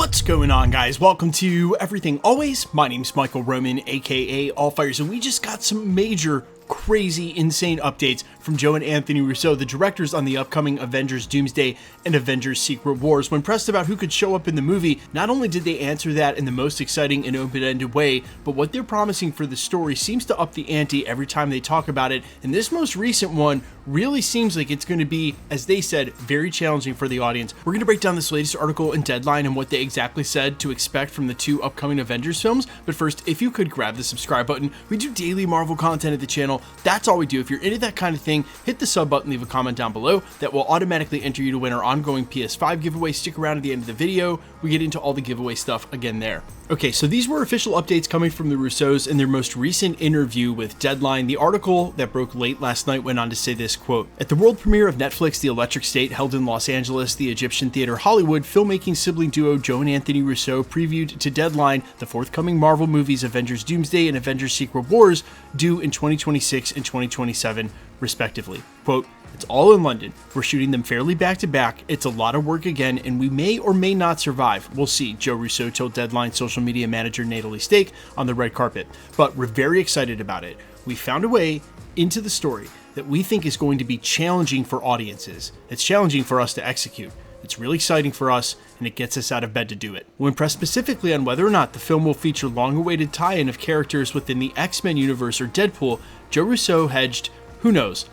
What's going on, guys? Welcome to Everything Always. My name's Michael Roman, aka Allfires, and we just got some major, crazy, insane updates from Joe and Anthony Russo, the directors on the upcoming Avengers Doomsday and Avengers Secret Wars. When pressed about who could show up in the movie, not only did they answer that in the most exciting and open-ended way, but what they're promising for the story seems to up the ante every time they talk about it, and this most recent one really seems like it's going to be, as they said, very challenging for the audience. We're going to break down this latest article and deadline and what they exactly said to expect from the two upcoming Avengers films, but first, if you could grab the subscribe button. We do daily Marvel content at the channel. That's all we do. If you're into that kind of thing, hit the sub button, leave a comment down below. That will automatically enter you to win our ongoing PS5 giveaway. Stick around at the end of the video. We get into all the giveaway stuff again there. Okay, so these were official updates coming from the Russos in their most recent interview with Deadline. The article that broke late last night went on to say this, quote, "At the world premiere of Netflix The Electric State, held in Los Angeles, the Egyptian theater Hollywood, filmmaking sibling duo Joe and Anthony Russo previewed to Deadline the forthcoming Marvel movies Avengers Doomsday and Avengers Secret Wars, due in 2026 and 2027, respectively. Quote, "It's all in London. We're shooting them fairly back to back. It's a lot of work again, and we may or may not survive. We'll see," Joe Russo told Deadline social media manager Natalie Stake on the red carpet. "But we're very excited about it. We found a way into the story that we think is going to be challenging for audiences. It's challenging for us to execute. It's really exciting for us, and it gets us out of bed to do it." When pressed specifically on whether or not the film will feature long-awaited tie-in of characters within the X-Men universe or Deadpool, Joe Russo hedged, "Who knows?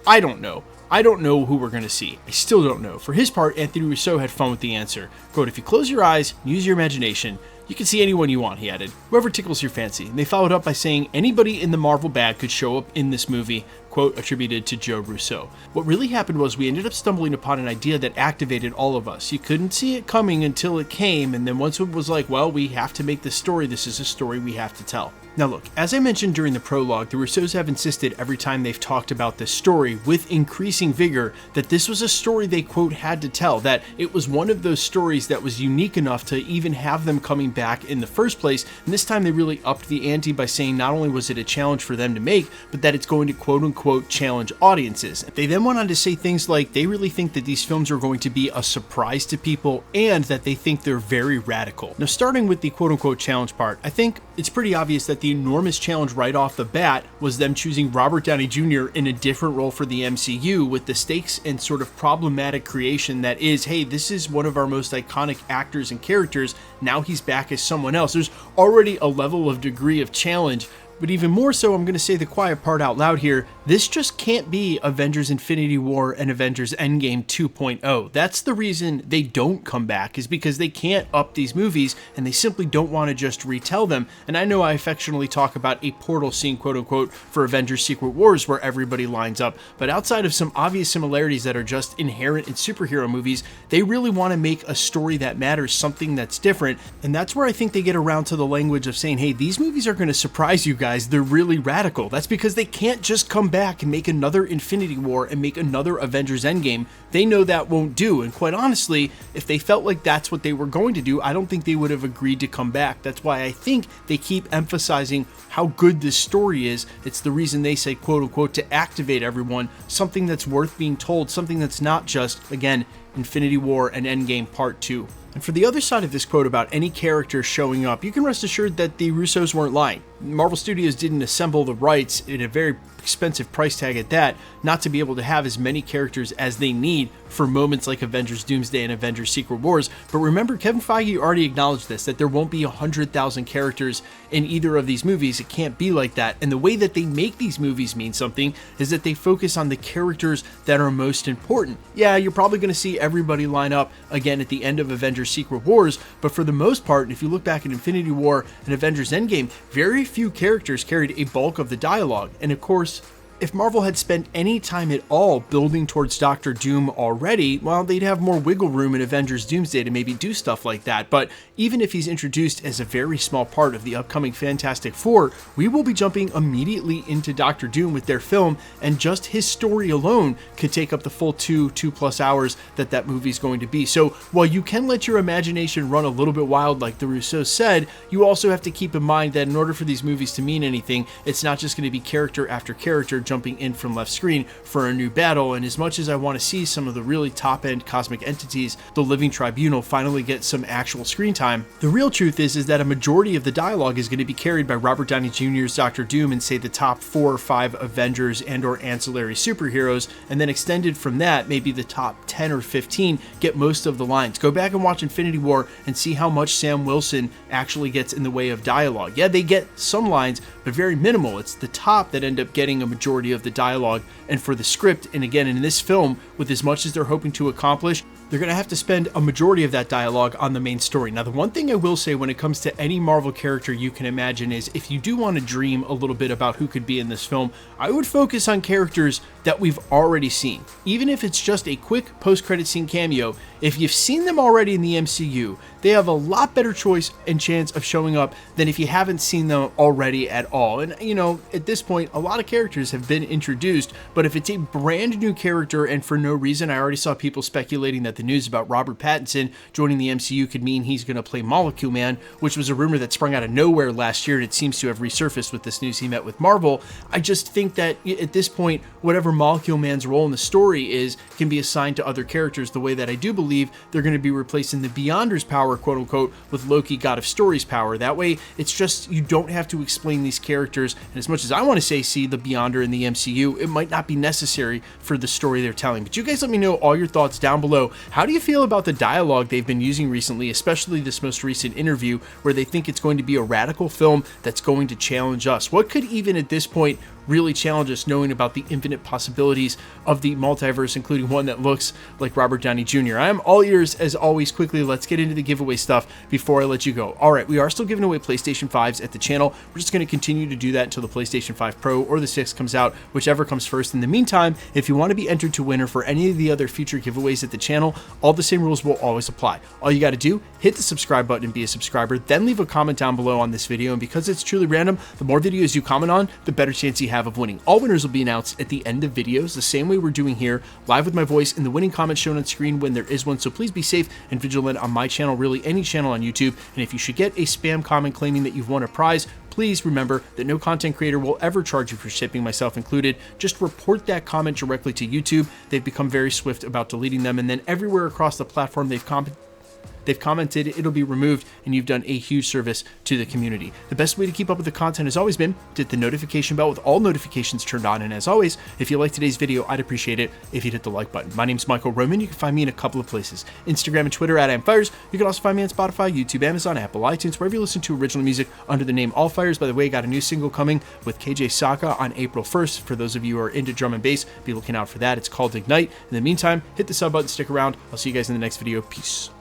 I don't know. I don't know who we're going to see. I still don't know." For his part, Anthony Russo had fun with the answer. Quote, "If you close your eyes, use your imagination, you can see anyone you want," he added. "Whoever tickles your fancy." And they followed up by saying anybody in the Marvel bag could show up in this movie, quote, attributed to Joe Russo. What really happened was we ended up stumbling upon an idea that activated all of us. You couldn't see it coming until it came, and then once it was like, well, we have to make this story. This is a story we have to tell. Now look, as I mentioned during the prologue, the Russos have insisted every time they've talked about this story with increasing vigor that this was a story they, quote, had to tell, that it was one of those stories that was unique enough to even have them coming back in the first place. And this time they really upped the ante by saying not only was it a challenge for them to make, but that it's going to, quote unquote, challenge audiences. They then went on to say things like they really think that these films are going to be a surprise to people and that they think they're very radical. Now, starting with the quote unquote challenge part, I think it's pretty obvious that the enormous challenge right off the bat was them choosing Robert Downey Jr. in a different role for the MCU, with the stakes and sort of problematic creation that is, hey, this is one of our most iconic actors and characters. Now he's back as someone else. There's already a level of degree of challenge. But even more so, I'm going to say the quiet part out loud here, this just can't be Avengers Infinity War and Avengers Endgame 2.0. That's the reason they don't come back, is because they can't up these movies and they simply don't want to just retell them. And I know I affectionately talk about a portal scene, quote unquote, for Avengers Secret Wars where everybody lines up. But outside of some obvious similarities that are just inherent in superhero movies, they really want to make a story that matters, something that's different. And that's where I think they get around to the language of saying, hey, these movies are going to surprise you guys. They're really radical. That's because they can't just come back and make another Infinity War and make another Avengers Endgame. They know that won't do. And quite honestly, if they felt like that's what they were going to do, I don't think they would have agreed to come back. That's why I think they keep emphasizing how good this story is. It's the reason they say, quote unquote, to activate everyone, something that's worth being told, something that's not just, again, Infinity War and Endgame Part 2. And for the other side of this quote about any character showing up, you can rest assured that the Russos weren't lying. Marvel Studios didn't assemble the rights at a very expensive price tag at that, not to be able to have as many characters as they need for moments like Avengers Doomsday and Avengers Secret Wars. But remember, Kevin Feige already acknowledged this, that there won't be 100,000 characters in either of these movies. It can't be like that. And the way that they make these movies mean something is that they focus on the characters that are most important. Yeah, you're probably going to see everybody line up again at the end of Avengers Secret Wars, but for the most part, if you look back at Infinity War and Avengers Endgame, very few characters carried a bulk of the dialogue. And of course, if Marvel had spent any time at all building towards Doctor Doom already, well, they'd have more wiggle room in Avengers Doomsday to maybe do stuff like that. But even if he's introduced as a very small part of the upcoming Fantastic Four, we will be jumping immediately into Doctor Doom with their film, and just his story alone could take up the full 2+ hours that movie's going to be. So while you can let your imagination run a little bit wild like the Russos said, you also have to keep in mind that in order for these movies to mean anything, it's not just going to be character after character, jumping in from left screen for a new battle. And as much as I want to see some of the really top-end cosmic entities, the Living Tribunal, finally get some actual screen time, the real truth is that a majority of the dialogue is going to be carried by Robert Downey Jr.'s Dr. Doom and say the top 4 or 5 Avengers and or ancillary superheroes, and then extended from that, maybe the top 10 or 15 get most of the lines. Go back and watch Infinity War and see how much Sam Wilson actually gets in the way of dialogue. Yeah, they get some lines, but very minimal. It's the top that end up getting a majority of the dialogue. And for the script, and again in this film, with as much as they're hoping to accomplish, they're going to have to spend a majority of that dialogue on the main story. Now, the one thing I will say when it comes to any Marvel character you can imagine is if you do want to dream a little bit about who could be in this film, I would focus on characters that we've already seen. Even if it's just a quick post-credit scene cameo, if you've seen them already in the MCU, they have a lot better choice and chance of showing up than if you haven't seen them already at all. And, you know, at this point, a lot of characters have been introduced, but if it's a brand new character and for no reason, I already saw people speculating that the news about Robert Pattinson joining the MCU could mean he's going to play Molecule Man, which was a rumor that sprung out of nowhere last year, and it seems to have resurfaced with this news he met with Marvel. I just think that at this point, whatever Molecule Man's role in the story is can be assigned to other characters, the way that I do believe they're going to be replacing the Beyonder's power, quote unquote, with Loki, God of Stories power. That way, it's just, you don't have to explain these characters, and as much as I want to say see the Beyonder in the MCU, it might not be necessary for the story they're telling. But you guys let me know all your thoughts down below. How do you feel about the dialogue they've been using recently, especially this most recent interview where they think it's going to be a radical film that's going to challenge us? What could even at this point really challenge us, knowing about the infinite possibilities of the multiverse, including one that looks like Robert Downey Jr. I am all ears as always. Quickly, let's get into the giveaway stuff before I let you go. All right, we are still giving away PlayStation 5s at the channel. We're just going to continue to do that until the PlayStation 5 Pro or the 6 comes out, whichever comes first. In the meantime, if you want to be entered to win or for any of the other future giveaways at the channel, all the same rules will always apply. All you got to do, hit the subscribe button and be a subscriber, then leave a comment down below on this video, and because it's truly random, the more videos you comment on, the better chance you have of winning. All winners will be announced at the end of videos, the same way we're doing here, live with my voice in the winning comment shown on screen when there is one. So please be safe and vigilant on my channel, really any channel on YouTube. And if you should get a spam comment claiming that you've won a prize, please remember that no content creator will ever charge you for shipping, myself included. Just report that comment directly to YouTube. They've become very swift about deleting them, and then everywhere across the platform they've commented, it'll be removed, and you've done a huge service to the community. The best way to keep up with the content has always been to hit the notification bell with all notifications turned on, and as always, if you like today's video, I'd appreciate it if you'd hit the like button. My name's Michael Roman. You can find me in a couple of places, Instagram and Twitter at @AmFires. You can also find me on Spotify, YouTube, Amazon, Apple, iTunes, wherever you listen to original music under the name Allfires. By the way, I got a new single coming with KJ Saga on April 1st. For those of you who are into drum and bass, be looking out for that. It's called Ignite. In the meantime, hit the sub button, stick around. I'll see you guys in the next video. Peace.